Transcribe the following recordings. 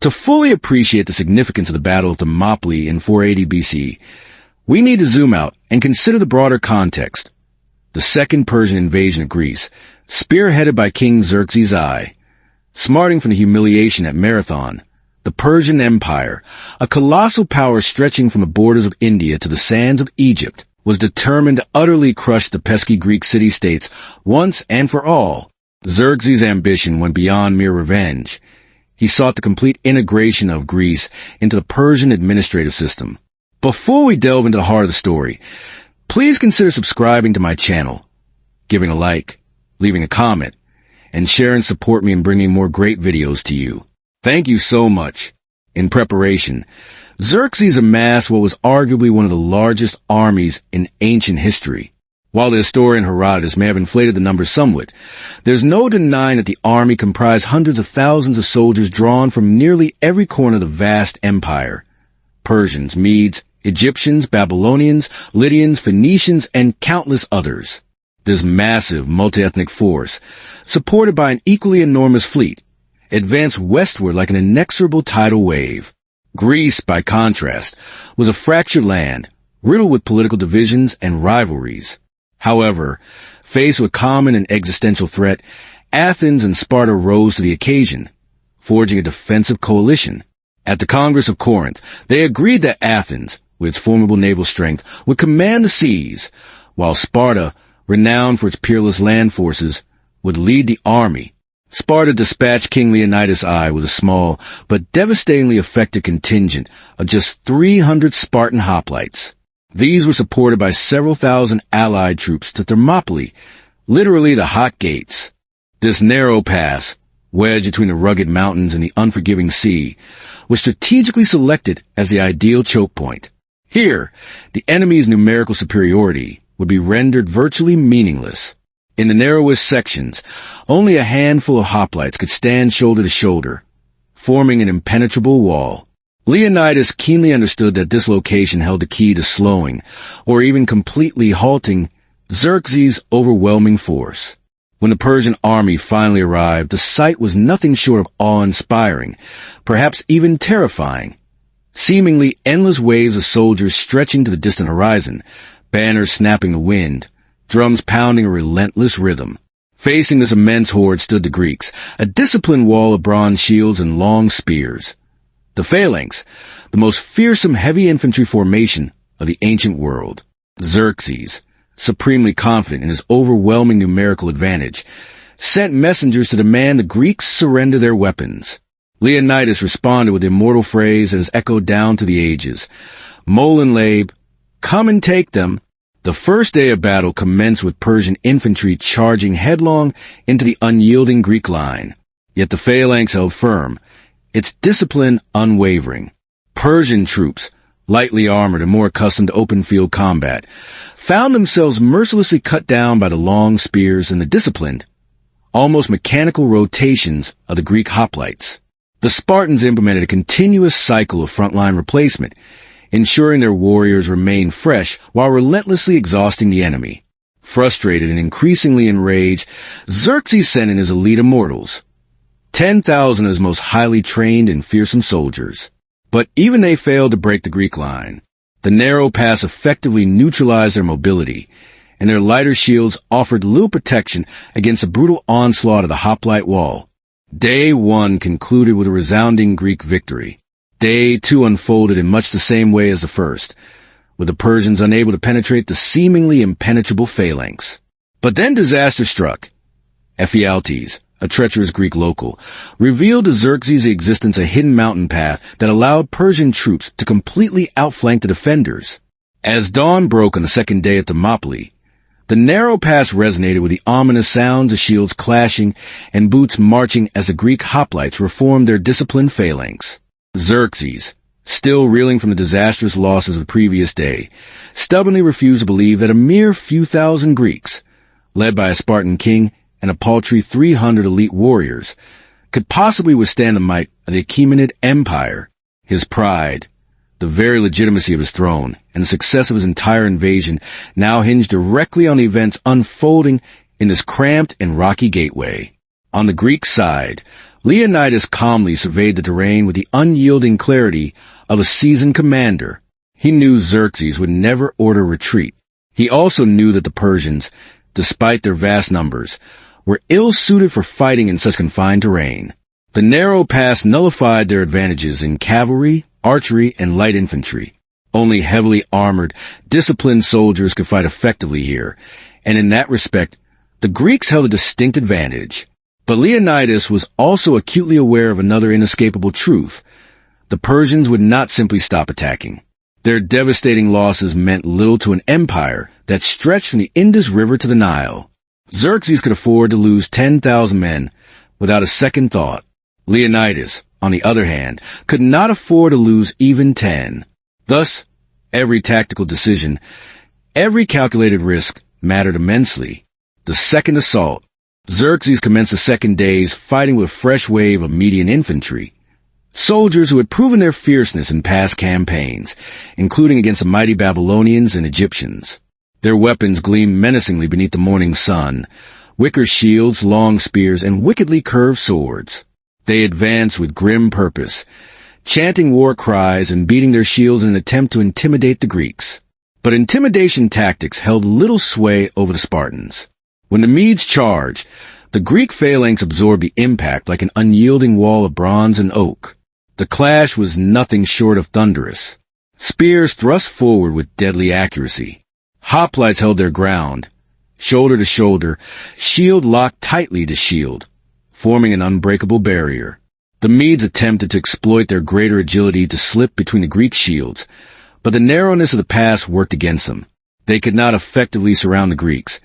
To fully appreciate the significance of the Battle of Thermopylae in 480 BC, we need to zoom out and consider the broader context. The Second Persian invasion of Greece, spearheaded by King Xerxes I, smarting from the humiliation at Marathon, the Persian Empire, a colossal power stretching from the borders of India to the sands of Egypt, was determined to utterly crush the pesky Greek city-states once and for all. Xerxes' ambition went beyond mere revenge. He sought the complete integration of Greece into the Persian administrative system. Before we delve into the heart of the story, please consider subscribing to my channel, giving a like, leaving a comment, and share and support me in bringing more great videos to you. Thank you so much. In preparation, Xerxes amassed what was arguably one of the largest armies in ancient history. While the historian Herodotus may have inflated the numbers somewhat, there's no denying that the army comprised hundreds of thousands of soldiers drawn from nearly every corner of the vast empire. Persians, Medes, Egyptians, Babylonians, Lydians, Phoenicians, and countless others. This massive multi-ethnic force, supported by an equally enormous fleet, advanced westward like an inexorable tidal wave. Greece, by contrast, was a fractured land, riddled with political divisions and rivalries. However, faced with common and existential threat, Athens and Sparta rose to the occasion, forging a defensive coalition. At the Congress of Corinth, they agreed that Athens, with its formidable naval strength, would command the seas, while Sparta, renowned for its peerless land forces, would lead the army. Sparta dispatched King Leonidas I with a small but devastatingly effective contingent of just 300 Spartan hoplites. These were supported by several thousand allied troops to Thermopylae, literally the hot gates. This narrow pass, wedged between the rugged mountains and the unforgiving sea, was strategically selected as the ideal choke point. Here, the enemy's numerical superiority would be rendered virtually meaningless. In the narrowest sections, only a handful of hoplites could stand shoulder to shoulder, forming an impenetrable wall. Leonidas keenly understood that this location held the key to slowing, or even completely halting, Xerxes' overwhelming force. When the Persian army finally arrived, the sight was nothing short of awe-inspiring, perhaps even terrifying. Seemingly endless waves of soldiers stretching to the distant horizon, banners snapping the wind, drums pounding a relentless rhythm. Facing this immense horde stood the Greeks, a disciplined wall of bronze shields and long spears. The phalanx, the most fearsome heavy infantry formation of the ancient world. Xerxes, supremely confident in his overwhelming numerical advantage, sent messengers to demand the Greeks surrender their weapons. Leonidas responded with the immortal phrase that has echoed down to the ages, "Molin Labe, come and take them." The first day of battle commenced with Persian infantry charging headlong into the unyielding Greek line. Yet the phalanx held firm, its discipline unwavering. Persian troops, lightly armored and more accustomed to open-field combat, found themselves mercilessly cut down by the long spears and the disciplined, almost mechanical rotations of the Greek hoplites. The Spartans implemented a continuous cycle of frontline replacement, ensuring their warriors remained fresh while relentlessly exhausting the enemy. Frustrated and increasingly enraged, Xerxes sent in his elite immortals, 10,000 of his most highly trained and fearsome soldiers. But even they failed to break the Greek line. The narrow pass effectively neutralized their mobility, and their lighter shields offered little protection against the brutal onslaught of the hoplite wall. Day 1 concluded with a resounding Greek victory. Day 2 unfolded in much the same way as the first, with the Persians unable to penetrate the seemingly impenetrable phalanx. But then disaster struck. Ephialtes, a treacherous Greek local, revealed to Xerxes the existence of a hidden mountain path that allowed Persian troops to completely outflank the defenders. As dawn broke on the second day at Thermopylae, the narrow pass resonated with the ominous sounds of shields clashing and boots marching as the Greek hoplites reformed their disciplined phalanx. Xerxes, still reeling from the disastrous losses of the previous day, stubbornly refused to believe that a mere few thousand Greeks, led by a Spartan king and a paltry 300 elite warriors, could possibly withstand the might of the Achaemenid Empire. His pride, the very legitimacy of his throne, and the success of his entire invasion now hinged directly on the events unfolding in this cramped and rocky gateway. On the Greek side, Leonidas calmly surveyed the terrain with the unyielding clarity of a seasoned commander. He knew Xerxes would never order retreat. He also knew that the Persians, despite their vast numbers, were ill-suited for fighting in such confined terrain. The narrow pass nullified their advantages in cavalry, archery, and light infantry. Only heavily armored, disciplined soldiers could fight effectively here, and in that respect, the Greeks held a distinct advantage. But Leonidas was also acutely aware of another inescapable truth. The Persians would not simply stop attacking. Their devastating losses meant little to an empire that stretched from the Indus River to the Nile. Xerxes could afford to lose 10,000 men without a second thought. Leonidas, on the other hand, could not afford to lose even 10. Thus, every tactical decision, every calculated risk mattered immensely. The second assault. Xerxes commenced the second days fighting with a fresh wave of median infantry. Soldiers who had proven their fierceness in past campaigns, including against the mighty Babylonians and Egyptians. Their weapons gleamed menacingly beneath the morning sun, wicker shields, long spears, and wickedly curved swords. They advanced with grim purpose, chanting war cries and beating their shields in an attempt to intimidate the Greeks. But intimidation tactics held little sway over the Spartans. When the Medes charged, the Greek phalanx absorbed the impact like an unyielding wall of bronze and oak. The clash was nothing short of thunderous. Spears thrust forward with deadly accuracy. Hoplites held their ground, shoulder to shoulder, shield locked tightly to shield, forming an unbreakable barrier. The Medes attempted to exploit their greater agility to slip between the Greek shields, but the narrowness of the pass worked against them. They could not effectively surround the Greeks,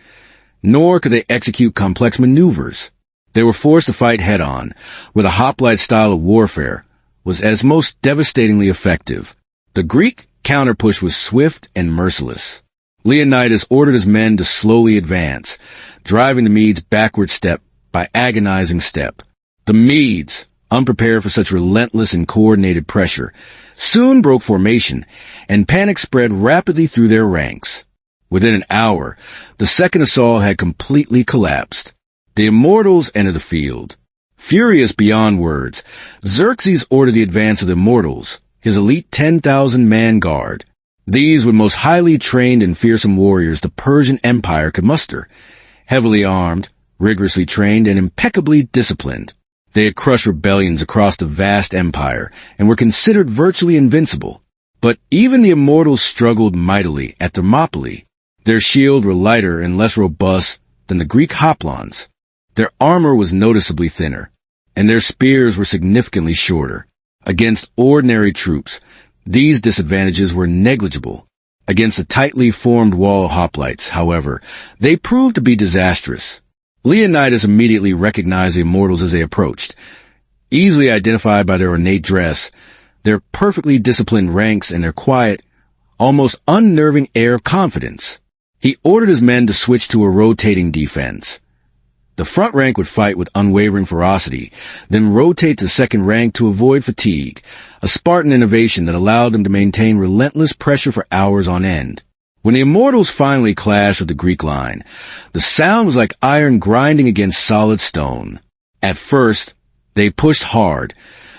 nor could they execute complex maneuvers. They were forced to fight head-on, where the hoplite style of warfare was at its most devastatingly effective. The Greek counterpush was swift and merciless. Leonidas ordered his men to slowly advance, driving the Medes backward step by agonizing step. The Medes, unprepared for such relentless and coordinated pressure, soon broke formation, and panic spread rapidly through their ranks. Within an hour, the second assault had completely collapsed. The Immortals entered the field. Furious beyond words, Xerxes ordered the advance of the Immortals, his elite 10,000-man guard. These were the most highly trained and fearsome warriors the Persian Empire could muster, heavily armed, rigorously trained, and impeccably disciplined. They had crushed rebellions across the vast empire and were considered virtually invincible. But even the Immortals struggled mightily at Thermopylae. Their shields were lighter and less robust than the Greek hoplons. Their armor was noticeably thinner, and their spears were significantly shorter. Against ordinary troops, these disadvantages were negligible. Against a tightly formed wall of hoplites, however, they proved to be disastrous. Leonidas immediately recognized the Immortals as they approached. Easily identified by their ornate dress, their perfectly disciplined ranks, and their quiet, almost unnerving air of confidence, he ordered his men to switch to a rotating defense. The front rank would fight with unwavering ferocity, then rotate to the second rank to avoid fatigue, a Spartan innovation that allowed them to maintain relentless pressure for hours on end. When the Immortals finally clashed with the Greek line, the sound was like iron grinding against solid stone. At first, they pushed hard,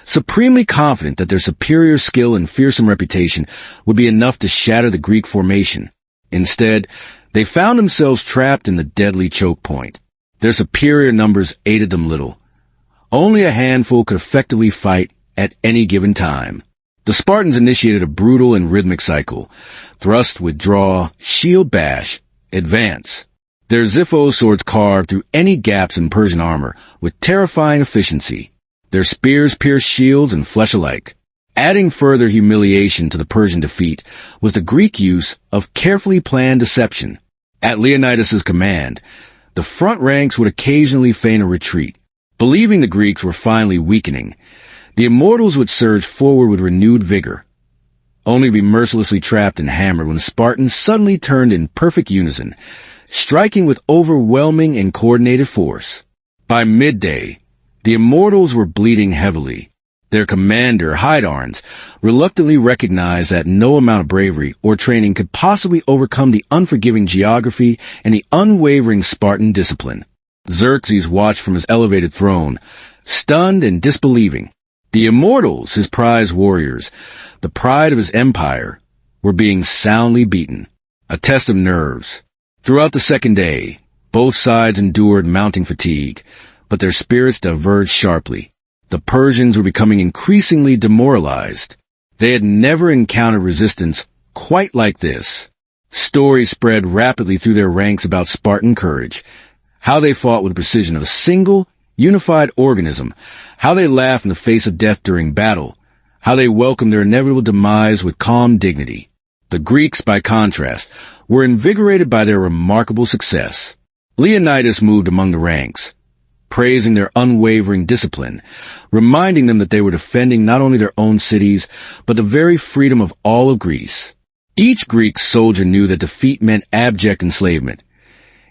supremely confident that their superior skill and fearsome reputation would be enough to shatter the Greek formation. Instead, they found themselves trapped in the deadly choke point. Their superior numbers aided them little. Only a handful could effectively fight at any given time. The Spartans initiated a brutal and rhythmic cycle: thrust, withdraw, shield, bash, advance. Their Xiphos swords carved through any gaps in Persian armor with terrifying efficiency. Their spears pierced shields and flesh alike. Adding further humiliation to the Persian defeat was the Greek use of carefully planned deception. At Leonidas's command, the front ranks would occasionally feign a retreat. Believing the Greeks were finally weakening, the Immortals would surge forward with renewed vigor, only to be mercilessly trapped and hammered when the Spartans suddenly turned in perfect unison, striking with overwhelming and coordinated force. By midday, the Immortals were bleeding heavily. Their commander, Hydarnes, reluctantly recognized that no amount of bravery or training could possibly overcome the unforgiving geography and the unwavering Spartan discipline. Xerxes watched from his elevated throne, stunned and disbelieving. The immortals, his prized warriors, the pride of his empire, were being soundly beaten. A test of nerves. Throughout the second day, both sides endured mounting fatigue, but their spirits diverged sharply. The Persians were becoming increasingly demoralized. They had never encountered resistance quite like this. Stories spread rapidly through their ranks about Spartan courage, how they fought with the precision of a single, unified organism, how they laughed in the face of death during battle, how they welcomed their inevitable demise with calm dignity. The Greeks, by contrast, were invigorated by their remarkable success. Leonidas moved among the ranks, praising their unwavering discipline, reminding them that they were defending not only their own cities, but the very freedom of all of Greece. Each Greek soldier knew that defeat meant abject enslavement.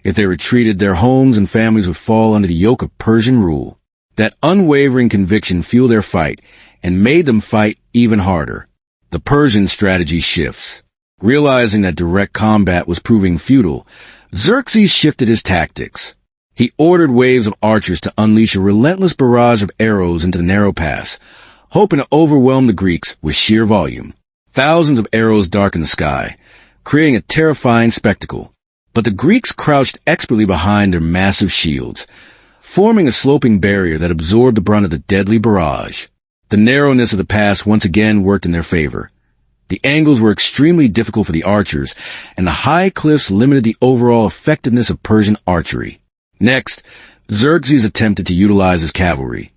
If they retreated, their homes and families would fall under the yoke of Persian rule. That unwavering conviction fueled their fight and made them fight even harder. The Persian strategy shifts. Realizing that direct combat was proving futile, Xerxes shifted his tactics. He ordered waves of archers to unleash a relentless barrage of arrows into the narrow pass, hoping to overwhelm the Greeks with sheer volume. Thousands of arrows darkened the sky, creating a terrifying spectacle. But the Greeks crouched expertly behind their massive shields, forming a sloping barrier that absorbed the brunt of the deadly barrage. The narrowness of the pass once again worked in their favor. The angles were extremely difficult for the archers, and the high cliffs limited the overall effectiveness of Persian archery. Next, Xerxes attempted to utilize his cavalry,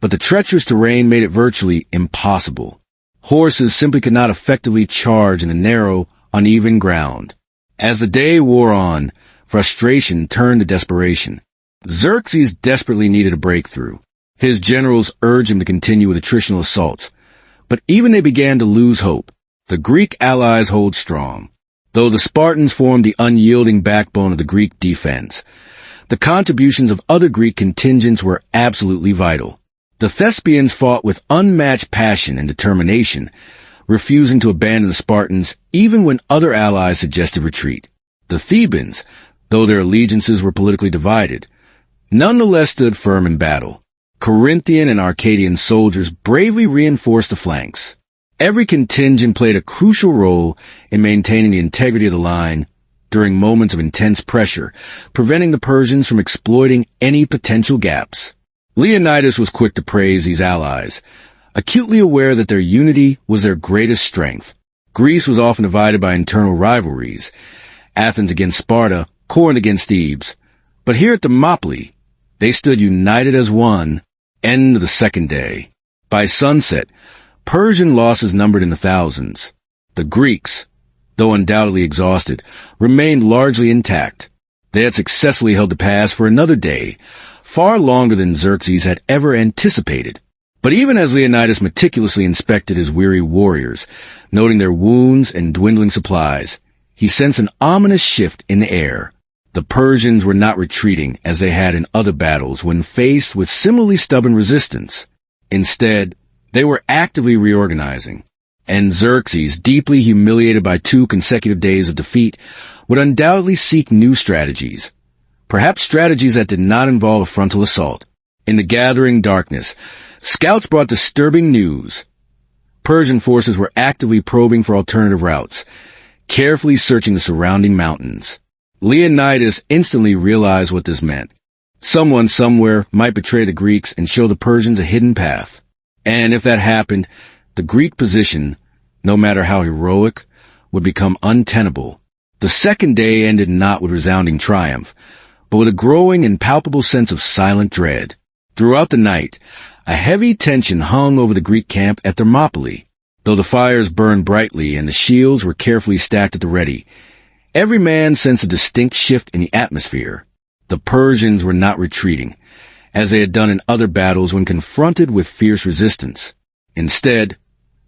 but the treacherous terrain made it virtually impossible. Horses simply could not effectively charge in the narrow, uneven ground. As the day wore on, frustration turned to desperation. Xerxes desperately needed a breakthrough. His generals urged him to continue with attritional assaults, but even they began to lose hope. The Greek allies hold strong, though the Spartans formed the unyielding backbone of the Greek defense. The contributions of other Greek contingents were absolutely vital. The Thespians fought with unmatched passion and determination, refusing to abandon the Spartans even when other allies suggested retreat. The Thebans, though their allegiances were politically divided, nonetheless stood firm in battle. Corinthian and Arcadian soldiers bravely reinforced the flanks. Every contingent played a crucial role in maintaining the integrity of the line during moments of intense pressure, preventing the Persians from exploiting any potential gaps. Leonidas was quick to praise these allies, acutely aware that their unity was their greatest strength. Greece was often divided by internal rivalries, Athens against Sparta, Corinth against Thebes. But here at Thermopylae, they stood united as one. End of the second day. By sunset, Persian losses numbered in the thousands. The Greeks, though undoubtedly exhausted, remained largely intact. They had successfully held the pass for another day, far longer than Xerxes had ever anticipated. But even as Leonidas meticulously inspected his weary warriors, noting their wounds and dwindling supplies, he sensed an ominous shift in the air. The Persians were not retreating as they had in other battles when faced with similarly stubborn resistance. Instead, they were actively reorganizing. And Xerxes, deeply humiliated by 2 consecutive days of defeat, would undoubtedly seek new strategies. Perhaps strategies that did not involve a frontal assault. In the gathering darkness, scouts brought disturbing news. Persian forces were actively probing for alternative routes, carefully searching the surrounding mountains. Leonidas instantly realized what this meant. Someone somewhere might betray the Greeks and show the Persians a hidden path. And if that happened, the Greek position, no matter how heroic, would become untenable. The second day ended not with resounding triumph, but with a growing and palpable sense of silent dread. Throughout the night, a heavy tension hung over the Greek camp at Thermopylae. Though the fires burned brightly and the shields were carefully stacked at the ready, every man sensed a distinct shift in the atmosphere. The Persians were not retreating, as they had done in other battles when confronted with fierce resistance. Instead,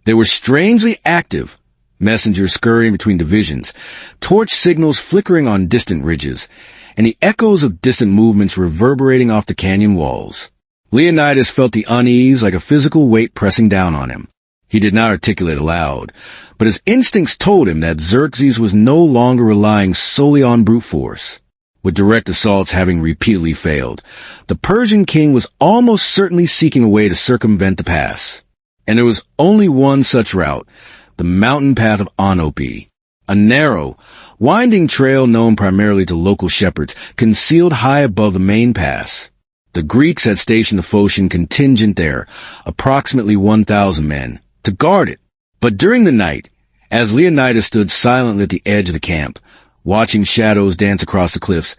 they were strangely active, messengers scurrying between divisions, torch signals flickering on distant ridges, and the echoes of distant movements reverberating off the canyon walls. Leonidas felt the unease like a physical weight pressing down on him. He did not articulate aloud, but his instincts told him that Xerxes was no longer relying solely on brute force. with direct assaults having repeatedly failed. The Persian king was almost certainly seeking a way to circumvent the pass. And there was only one such route, the mountain path of Onopi, a narrow, winding trail known primarily to local shepherds, concealed high above the main pass. The Greeks had stationed the Phocian contingent there, approximately 1,000 men, to guard it. But during the night, as Leonidas stood silently at the edge of the camp, watching shadows dance across the cliffs,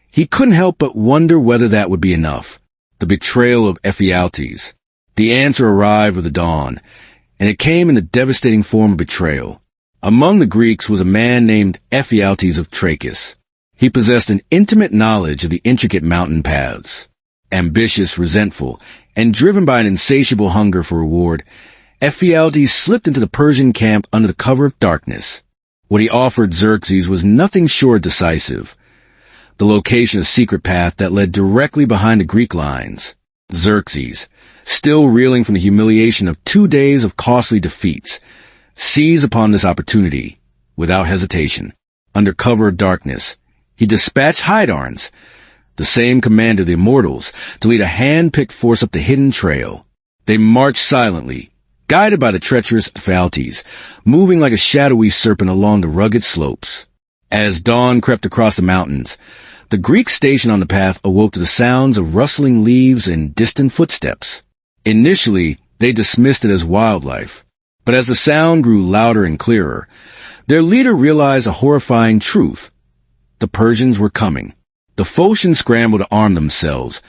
he couldn't help but wonder whether that would be enough. The betrayal of Ephialtes. The answer arrived with the dawn, and it came in the devastating form of betrayal. Among the Greeks was a man named Ephialtes of Trachis. He possessed an intimate knowledge of the intricate mountain paths. Ambitious, resentful, and driven by an insatiable hunger for reward, Ephialtes slipped into the Persian camp under the cover of darkness. What he offered Xerxes was nothing short decisive. The location of a secret path that led directly behind the Greek lines. Xerxes, still reeling from the humiliation of 2 days of costly defeats, seized upon this opportunity, without hesitation. Under cover of darkness, he dispatched Hydarnes, the same commander of the Immortals, to lead a hand-picked force up the hidden trail. They marched silently, guided by the treacherous Ephialtes, moving like a shadowy serpent along the rugged slopes. As dawn crept across the mountains, the Greek station on the path awoke to the sounds of rustling leaves and distant footsteps. Initially, they dismissed it as wildlife, but as the sound grew louder and clearer, their leader realized a horrifying truth. The Persians were coming. The Phocians scrambled to arm themselves,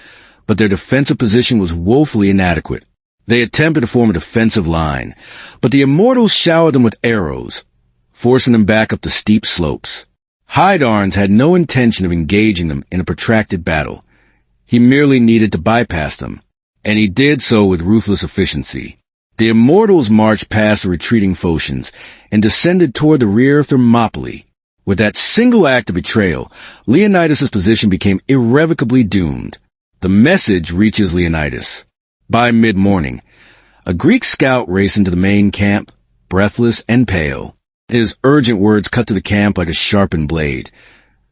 but their defensive position was woefully inadequate. They attempted to form a defensive line, but the Immortals showered them with arrows, forcing them back up the steep slopes. Hydarnes had no intention of engaging them in a protracted battle. He merely needed to bypass them, and he did so with ruthless efficiency. The Immortals marched past the retreating Phocians and descended toward the rear of Thermopylae. With that single act of betrayal, Leonidas' position became irrevocably doomed. The message reaches Leonidas. By mid-morning, a Greek scout raced into the main camp, breathless and pale. His urgent words cut to the camp like a sharpened blade.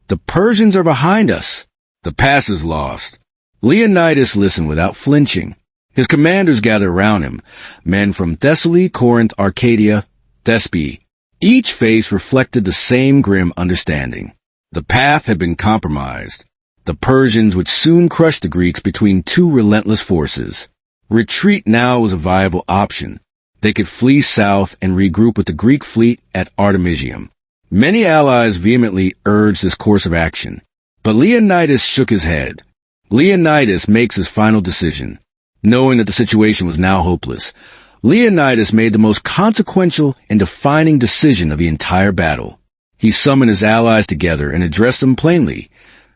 "The Persians are behind us. The pass is lost." Leonidas listened without flinching. His commanders gathered around him, men from Thessaly, Corinth, Arcadia, Thespi. Each face reflected the same grim understanding. The path had been compromised. The Persians would soon crush the Greeks between two relentless forces. Retreat now was a viable option. They could flee south and regroup with the Greek fleet at Artemisium. Many allies vehemently urged this course of action, but Leonidas shook his head. Leonidas makes his final decision. Knowing that the situation was now hopeless, Leonidas made the most consequential and defining decision of the entire battle. He summoned his allies together and addressed them plainly.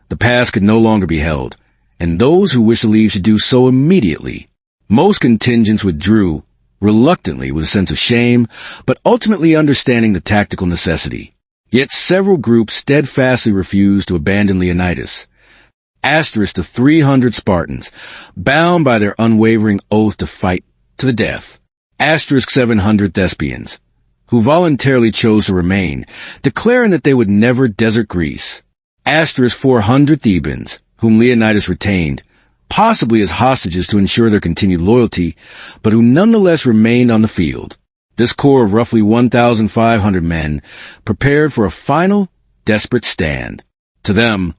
The pass could no longer be held, and those who wished to leave should do so immediately. Most contingents withdrew, reluctantly with a sense of shame, but ultimately understanding the tactical necessity. Yet several groups steadfastly refused to abandon Leonidas. Asterisk the 300 Spartans, bound by their unwavering oath to fight to the death. Asterisk 700 Thespians, who voluntarily chose to remain, declaring that they would never desert Greece. Asterisk 400 Thebans, whom Leonidas retained, possibly as hostages to ensure their continued loyalty, but who nonetheless remained on the field. This corps of roughly 1,500 men prepared for a final, desperate stand. To them,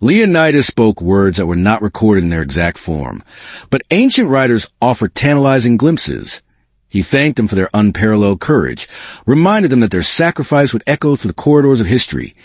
Leonidas spoke words that were not recorded in their exact form, but ancient writers offer tantalizing glimpses. He thanked them for their unparalleled courage, reminded them that their sacrifice would echo through the corridors of history,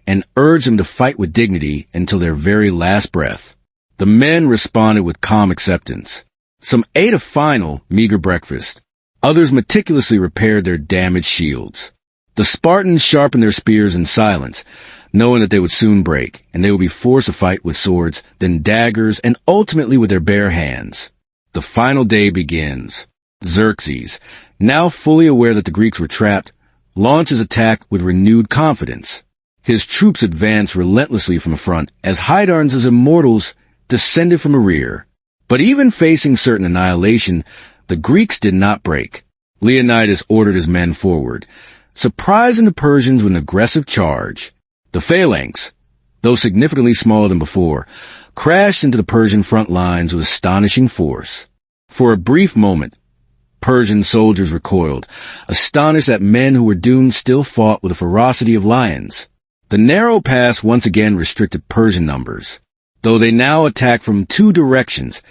and urged them to fight with dignity until their very last breath. The men responded with calm acceptance. Some ate a final, meager breakfast. Others meticulously repaired their damaged shields. The Spartans sharpened their spears in silence, knowing that they would soon break, and they would be forced to fight with swords, then daggers, and ultimately with their bare hands. The final day begins. Xerxes, now fully aware that the Greeks were trapped, launched his attack with renewed confidence. His troops advanced relentlessly from the front as Hydarnes' Immortals descended from the rear. But even facing certain annihilation, the Greeks did not break. Leonidas ordered his men forward, surprising the Persians with an aggressive charge. The phalanx, though significantly smaller than before, crashed into the Persian front lines with astonishing force. For a brief moment, Persian soldiers recoiled, astonished that men who were doomed still fought with the ferocity of lions. The narrow pass once again restricted Persian numbers. Though they now attacked from two directions,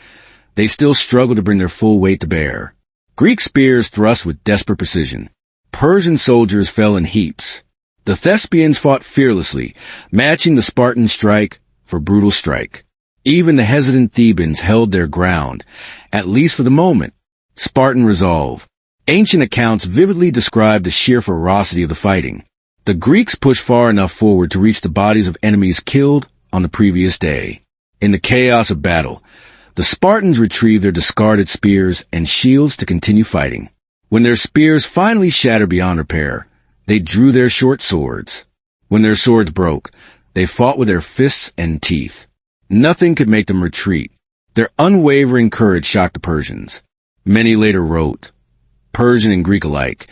they still struggled to bring their full weight to bear. Greek spears thrust with desperate precision. Persian soldiers fell in heaps. The Thespians fought fearlessly, matching the Spartan strike for brutal strike. Even the hesitant Thebans held their ground, at least for the moment. Spartan resolve. Ancient accounts vividly describe the sheer ferocity of the fighting. The Greeks pushed far enough forward to reach the bodies of enemies killed on the previous day. In the chaos of battle, the Spartans retrieved their discarded spears and shields to continue fighting. When their spears finally shattered beyond repair, they drew their short swords. When their swords broke, they fought with their fists and teeth. Nothing could make them retreat. Their unwavering courage shocked the Persians. Many later wrote, Persian and Greek alike,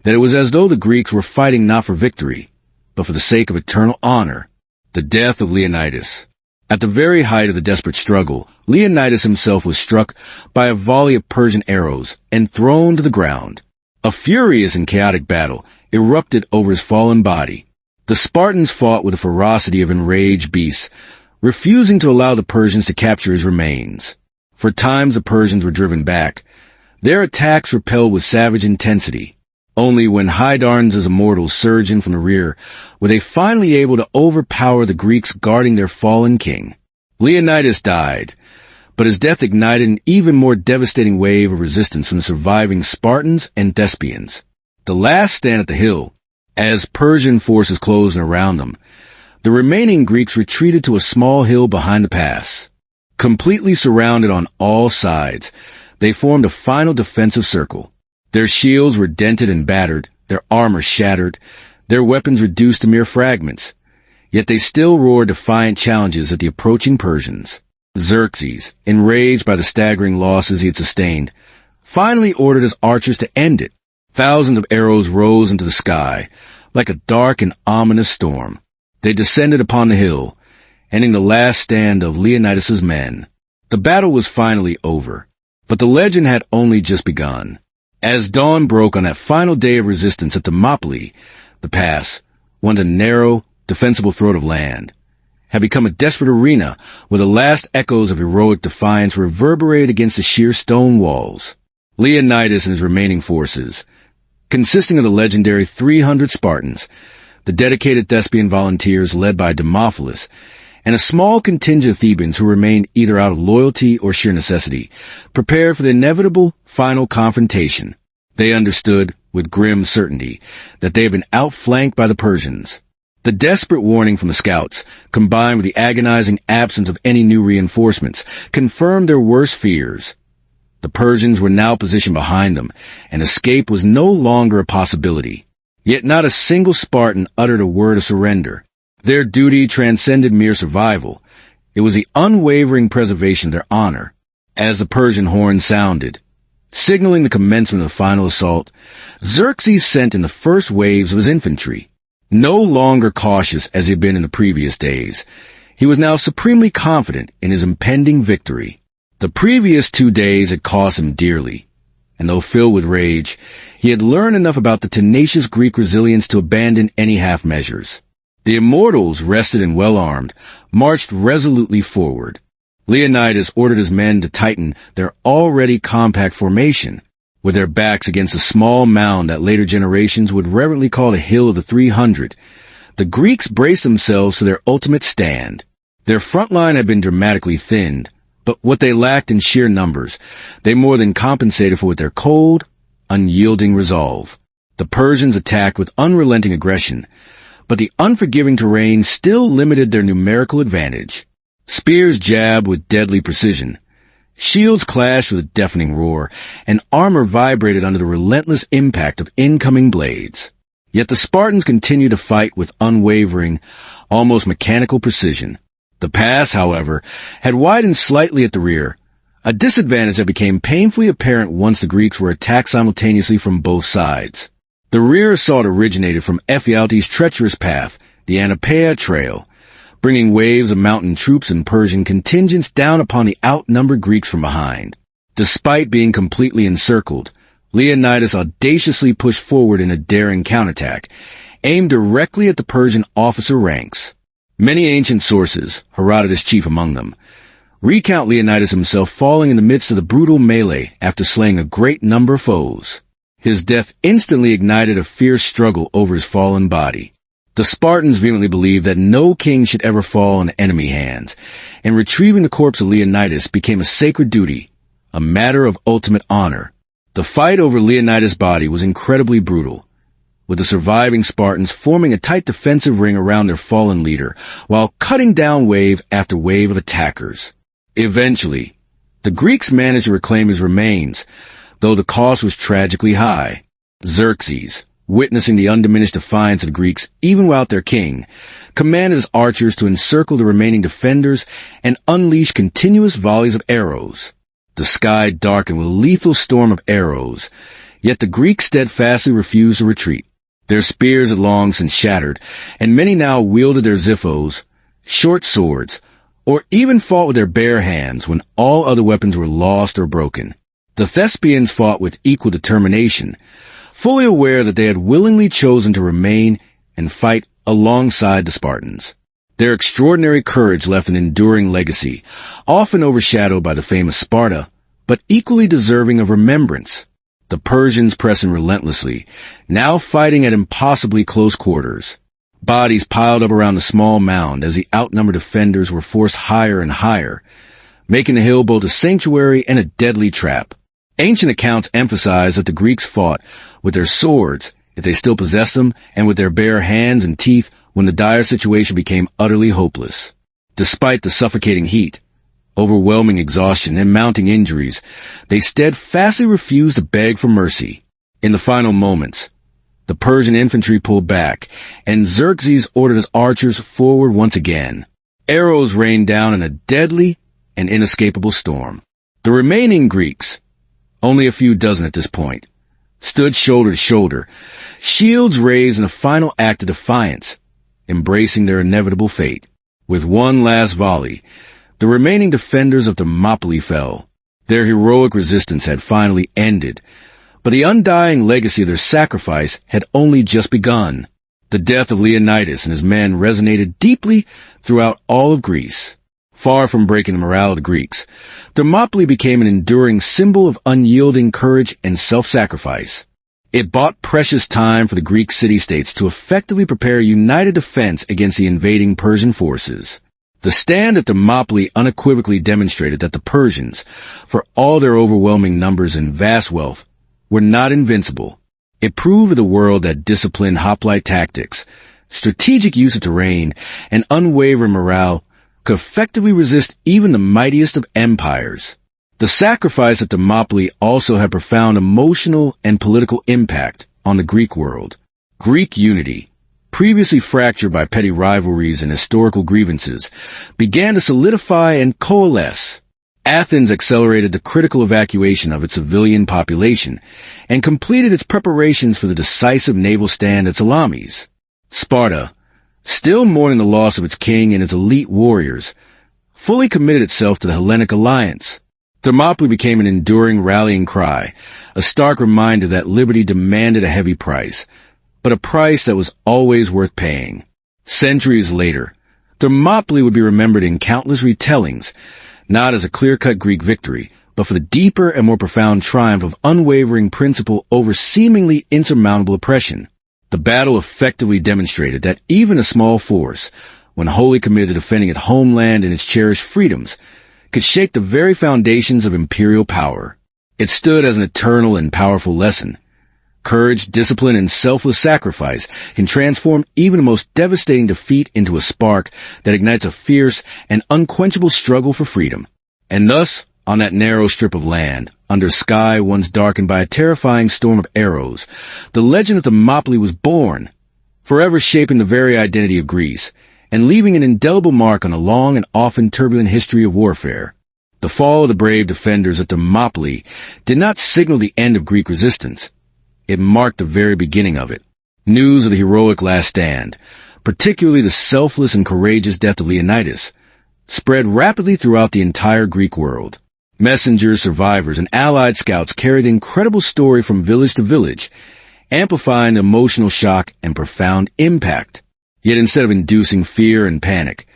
that it was as though the Greeks were fighting not for victory, but for the sake of eternal honor. The death of Leonidas. At the very height of the desperate struggle, Leonidas himself was struck by a volley of Persian arrows and thrown to the ground. A furious and chaotic battle erupted over his fallen body. The Spartans fought with the ferocity of enraged beasts, refusing to allow the Persians to capture his remains. For times the Persians were driven back. Their attacks repelled with savage intensity. Only when Hydarnes' immortals surged in from the rear were they finally able to overpower the Greeks guarding their fallen king. Leonidas died, but his death ignited an even more devastating wave of resistance from the surviving Spartans and Thespians. The last stand at the hill, as Persian forces closed in around them, the remaining Greeks retreated to a small hill behind the pass. Completely surrounded on all sides, they formed a final defensive circle. Their shields were dented and battered, their armor shattered, their weapons reduced to mere fragments. Yet they still roared defiant challenges at the approaching Persians. Xerxes, enraged by the staggering losses he had sustained, finally ordered his archers to end it. Thousands of arrows rose into the sky, like a dark and ominous storm. They descended upon the hill, ending the last stand of Leonidas' men. The battle was finally over, but the legend had only just begun. As dawn broke on that final day of resistance at Thermopylae, the pass, once a narrow, defensible throat of land, had become a desperate arena where the last echoes of heroic defiance reverberated against the sheer stone walls. Leonidas and his remaining forces, consisting of the legendary 300 Spartans, the dedicated Thespian volunteers led by Demophilus, and a small contingent of Thebans who remained either out of loyalty or sheer necessity, prepared for the inevitable final confrontation. They understood, with grim certainty, that they had been outflanked by the Persians. The desperate warning from the scouts, combined with the agonizing absence of any new reinforcements, confirmed their worst fears. The Persians were now positioned behind them, and escape was no longer a possibility. Yet not a single Spartan uttered a word of surrender. Their duty transcended mere survival. It was the unwavering preservation of their honor. As the Persian horn sounded, signaling the commencement of the final assault, Xerxes sent in the first waves of his infantry. No longer cautious as he had been in the previous days, he was now supremely confident in his impending victory. The previous 2 days had cost him dearly, and though filled with rage, he had learned enough about the tenacious Greek resilience to abandon any half measures. The immortals, rested and well-armed, marched resolutely forward. Leonidas ordered his men to tighten their already compact formation, with their backs against a small mound that later generations would reverently call the Hill of the 300. The Greeks braced themselves for their ultimate stand. Their front line had been dramatically thinned, but what they lacked in sheer numbers, they more than compensated for with their cold, unyielding resolve. The Persians attacked with unrelenting aggression, but the unforgiving terrain still limited their numerical advantage. Spears jabbed with deadly precision. Shields clashed with a deafening roar, and armor vibrated under the relentless impact of incoming blades. Yet the Spartans continued to fight with unwavering, almost mechanical precision. The pass, however, had widened slightly at the rear, a disadvantage that became painfully apparent once the Greeks were attacked simultaneously from both sides. The rear assault originated from Ephialtes' treacherous path, the Anapaea Trail, bringing waves of mountain troops and Persian contingents down upon the outnumbered Greeks from behind. Despite being completely encircled, Leonidas audaciously pushed forward in a daring counterattack, aimed directly at the Persian officer ranks. Many ancient sources, Herodotus chief among them, recount Leonidas himself falling in the midst of the brutal melee after slaying a great number of foes. His death instantly ignited a fierce struggle over his fallen body. The Spartans vehemently believed that no king should ever fall in enemy hands, and retrieving the corpse of Leonidas became a sacred duty, a matter of ultimate honor. The fight over Leonidas' body was incredibly brutal, with the surviving Spartans forming a tight defensive ring around their fallen leader, while cutting down wave after wave of attackers. Eventually, the Greeks managed to reclaim his remains, though the cost was tragically high. Xerxes, witnessing the undiminished defiance of the Greeks even without their king, commanded his archers to encircle the remaining defenders and unleash continuous volleys of arrows. The sky darkened with a lethal storm of arrows, yet the Greeks steadfastly refused to retreat. Their spears had long since shattered, and many now wielded their xiphos, short swords, or even fought with their bare hands when all other weapons were lost or broken. The Thespians fought with equal determination, fully aware that they had willingly chosen to remain and fight alongside the Spartans. Their extraordinary courage left an enduring legacy, often overshadowed by the famous Sparta, but equally deserving of remembrance. The Persians pressing relentlessly, now fighting at impossibly close quarters. Bodies piled up around the small mound as the outnumbered defenders were forced higher and higher, making the hill both a sanctuary and a deadly trap. Ancient accounts emphasize that the Greeks fought with their swords, if they still possessed them, and with their bare hands and teeth when the dire situation became utterly hopeless. Despite the suffocating heat, overwhelming exhaustion, and mounting injuries, they steadfastly refused to beg for mercy. In the final moments, the Persian infantry pulled back, and Xerxes ordered his archers forward once again. Arrows rained down in a deadly and inescapable storm. The remaining Greeks, only a few dozen at this point, stood shoulder to shoulder, shields raised in a final act of defiance, embracing their inevitable fate. With one last volley, the remaining defenders of Thermopylae fell. Their heroic resistance had finally ended, but the undying legacy of their sacrifice had only just begun. The death of Leonidas and his men resonated deeply throughout all of Greece. Far from breaking the morale of the Greeks, Thermopylae became an enduring symbol of unyielding courage and self-sacrifice. It bought precious time for the Greek city-states to effectively prepare a united defense against the invading Persian forces. The stand at Thermopylae unequivocally demonstrated that the Persians, for all their overwhelming numbers and vast wealth, were not invincible. It proved to the world that disciplined hoplite tactics, strategic use of terrain, and unwavering morale could effectively resist even the mightiest of empires. The sacrifice at Thermopylae also had profound emotional and political impact on the Greek world. Greek unity, previously fractured by petty rivalries and historical grievances, began to solidify and coalesce. Athens accelerated the critical evacuation of its civilian population and completed its preparations for the decisive naval stand at Salamis. Sparta, still mourning the loss of its king and its elite warriors, fully committed itself to the Hellenic alliance. Thermopylae became an enduring rallying cry, a stark reminder that liberty demanded a heavy price, but a price that was always worth paying. Centuries later, Thermopylae would be remembered in countless retellings, not as a clear-cut Greek victory, but for the deeper and more profound triumph of unwavering principle over seemingly insurmountable oppression. The battle effectively demonstrated that even a small force, when wholly committed to defending its homeland and its cherished freedoms, could shake the very foundations of imperial power. It stood as an eternal and powerful lesson. Courage, discipline, and selfless sacrifice can transform even the most devastating defeat into a spark that ignites a fierce and unquenchable struggle for freedom. And thus, on that narrow strip of land, under a sky once darkened by a terrifying storm of arrows, the legend of Thermopylae was born, forever shaping the very identity of Greece, and leaving an indelible mark on a long and often turbulent history of warfare. The fall of the brave defenders at Thermopylae did not signal the end of Greek resistance. It marked the very beginning of it. News of the heroic last stand, particularly the selfless and courageous death of Leonidas, spread rapidly throughout the entire Greek world. Messengers, survivors, and allied scouts carried the incredible story from village to village, amplifying the emotional shock and profound impact. Yet instead of inducing fear and panic,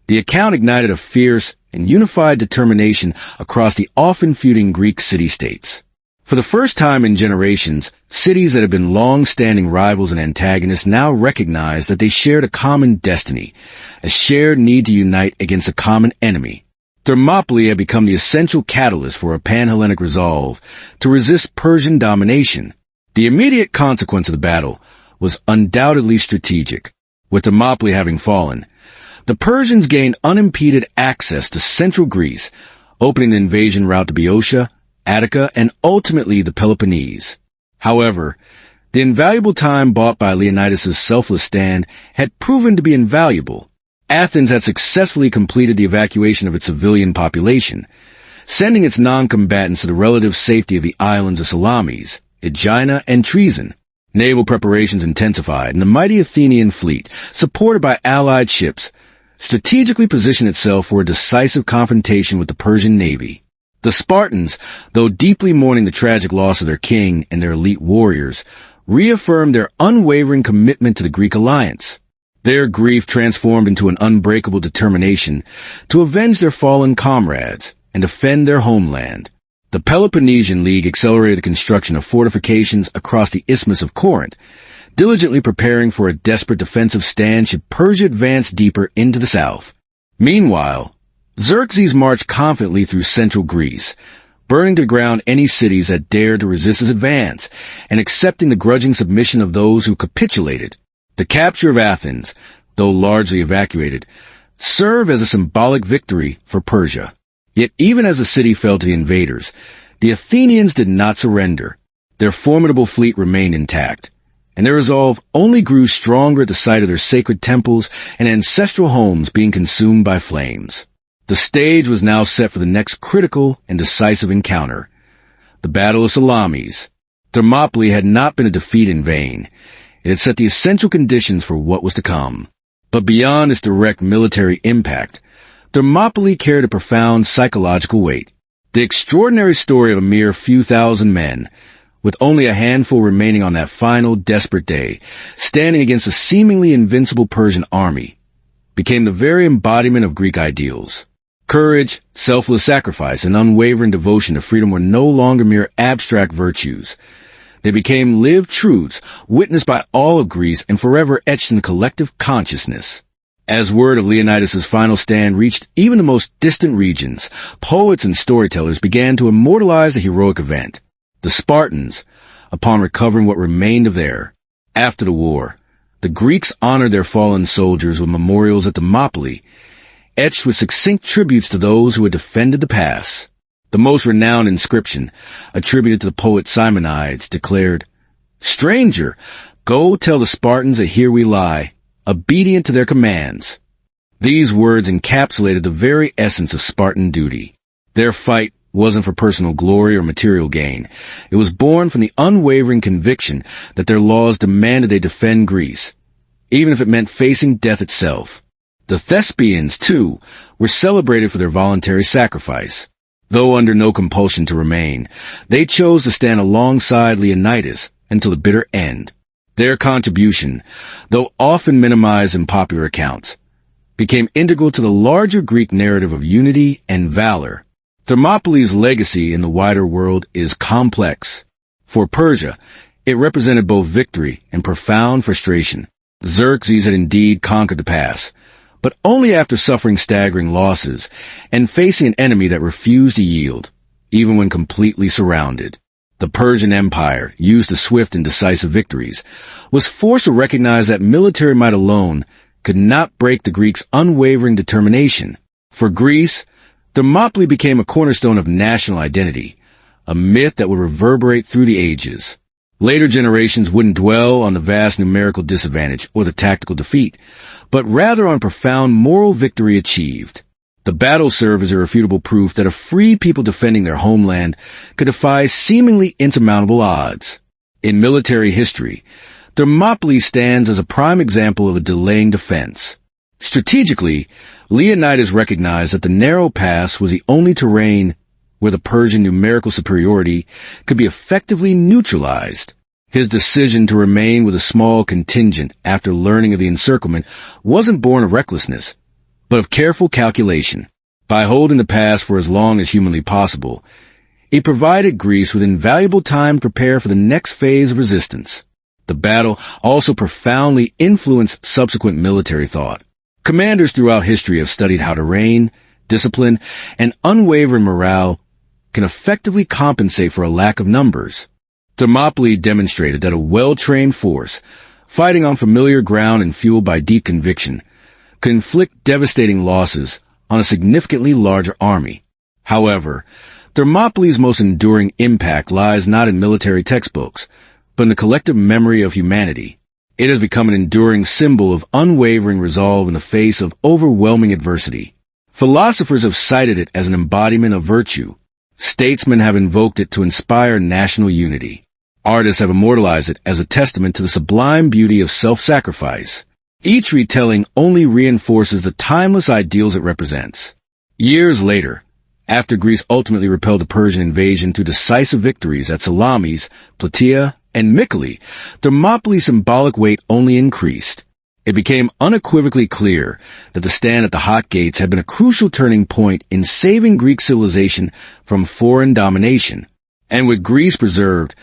the account ignited a fierce and unified determination across the often feuding Greek city-states. For the first time in generations, cities that had been long-standing rivals and antagonists now recognized that they shared a common destiny, a shared need to unite against a common enemy. Thermopylae had become the essential catalyst for a pan-Hellenic resolve to resist Persian domination. The immediate consequence of the battle was undoubtedly strategic. With Thermopylae having fallen, the Persians gained unimpeded access to central Greece, opening the invasion route to Boeotia, Attica, and ultimately the Peloponnese. However, the invaluable time bought by Leonidas' selfless stand had proven to be invaluable. Athens had successfully completed the evacuation of its civilian population, sending its non-combatants to the relative safety of the islands of Salamis, Aegina, and Treason. Naval preparations intensified, and the mighty Athenian fleet, supported by allied ships, strategically positioned itself for a decisive confrontation with the Persian navy. The Spartans, though deeply mourning the tragic loss of their king and their elite warriors, reaffirmed their unwavering commitment to the Greek alliance. Their grief transformed into an unbreakable determination to avenge their fallen comrades and defend their homeland. The Peloponnesian League accelerated the construction of fortifications across the Isthmus of Corinth, diligently preparing for a desperate defensive stand should Persia advance deeper into the south. Meanwhile, Xerxes marched confidently through central Greece, burning to the ground any cities that dared to resist his advance, and accepting the grudging submission of those who capitulated. The capture of Athens, though largely evacuated, served as a symbolic victory for Persia. Yet even as the city fell to the invaders, the Athenians did not surrender. Their formidable fleet remained intact, and their resolve only grew stronger at the sight of their sacred temples and ancestral homes being consumed by flames. The stage was now set for the next critical and decisive encounter, the Battle of Salamis. Thermopylae had not been a defeat in vain. It had set the essential conditions for what was to come. But beyond its direct military impact, Thermopylae carried a profound psychological weight. The extraordinary story of a mere few thousand men, with only a handful remaining on that final desperate day, standing against a seemingly invincible Persian army, became the very embodiment of Greek ideals. Courage, selfless sacrifice, and unwavering devotion to freedom were no longer mere abstract virtues. They became lived truths, witnessed by all of Greece and forever etched in the collective consciousness. As word of Leonidas' final stand reached even the most distant regions, poets and storytellers began to immortalize the heroic event. The Spartans, upon recovering what remained of theirs. After the war, the Greeks honored their fallen soldiers with memorials at Thermopylae, etched with succinct tributes to those who had defended the pass. The most renowned inscription, attributed to the poet Simonides, declared, "Stranger, go tell the Spartans that here we lie, obedient to their commands." These words encapsulated the very essence of Spartan duty. Their fight wasn't for personal glory or material gain. It was born from the unwavering conviction that their laws demanded they defend Greece, even if it meant facing death itself. The Thespians, too, were celebrated for their voluntary sacrifice. Though under no compulsion to remain, they chose to stand alongside Leonidas until the bitter end. Their contribution, though often minimized in popular accounts, became integral to the larger Greek narrative of unity and valor. Thermopylae's legacy in the wider world is complex. For Persia, it represented both victory and profound frustration. Xerxes had indeed conquered the pass, but only after suffering staggering losses and facing an enemy that refused to yield, even when completely surrounded. The Persian Empire, used to swift and decisive victories, was forced to recognize that military might alone could not break the Greeks' unwavering determination. For Greece, Thermopylae became a cornerstone of national identity, a myth that would reverberate through the ages. Later generations wouldn't dwell on the vast numerical disadvantage or the tactical defeat, but rather on profound moral victory achieved. The battle served as irrefutable proof that a free people defending their homeland could defy seemingly insurmountable odds. In military history, Thermopylae stands as a prime example of a delaying defense. Strategically, Leonidas recognized that the narrow pass was the only terrain where the Persian numerical superiority could be effectively neutralized. His decision to remain with a small contingent after learning of the encirclement wasn't born of recklessness, but of careful calculation. By holding the pass for as long as humanly possible, it provided Greece with invaluable time to prepare for the next phase of resistance. The battle also profoundly influenced subsequent military thought. Commanders throughout history have studied how terrain, discipline, and unwavering morale can effectively compensate for a lack of numbers. Thermopylae demonstrated that a well-trained force, fighting on familiar ground and fueled by deep conviction, could inflict devastating losses on a significantly larger army. However, Thermopylae's most enduring impact lies not in military textbooks, but in the collective memory of humanity. It has become an enduring symbol of unwavering resolve in the face of overwhelming adversity. Philosophers have cited it as an embodiment of virtue. Statesmen have invoked it to inspire national unity. Artists have immortalized it as a testament to the sublime beauty of self-sacrifice. Each retelling only reinforces the timeless ideals it represents. Years later, after Greece ultimately repelled the Persian invasion through decisive victories at Salamis, Plataea, and Mycale, Thermopylae's symbolic weight only increased. It became unequivocally clear that the stand at the Hot Gates had been a crucial turning point in saving Greek civilization from foreign domination. And with Greece preserved,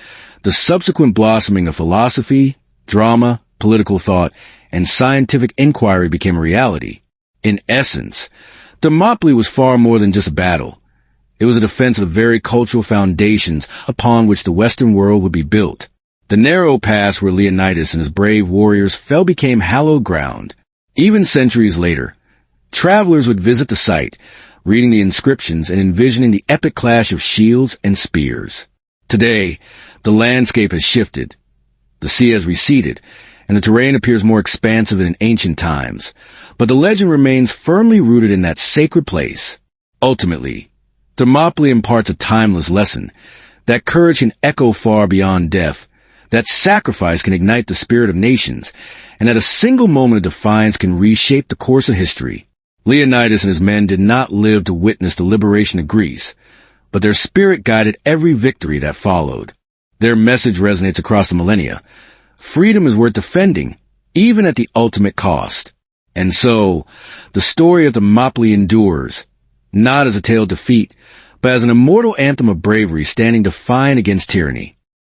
the subsequent blossoming of philosophy, drama, political thought, and scientific inquiry became a reality. In essence, Thermopylae was far more than just a battle. It was a defense of the very cultural foundations upon which the Western world would be built. The narrow pass where Leonidas and his brave warriors fell became hallowed ground. Even centuries later, travelers would visit the site, reading the inscriptions and envisioning the epic clash of shields and spears. Today, the landscape has shifted. The sea has receded, and the terrain appears more expansive than in ancient times. But the legend remains firmly rooted in that sacred place. Ultimately, Thermopylae imparts a timeless lesson, that courage can echo far beyond death, that sacrifice can ignite the spirit of nations, and that a single moment of defiance can reshape the course of history. Leonidas and his men did not live to witness the liberation of Greece, but their spirit guided every victory that followed. Their message resonates across the millennia. Freedom is worth defending, even at the ultimate cost. And so, the story of Thermopylae endures, not as a tale of defeat, but as an immortal anthem of bravery standing defiant against tyranny.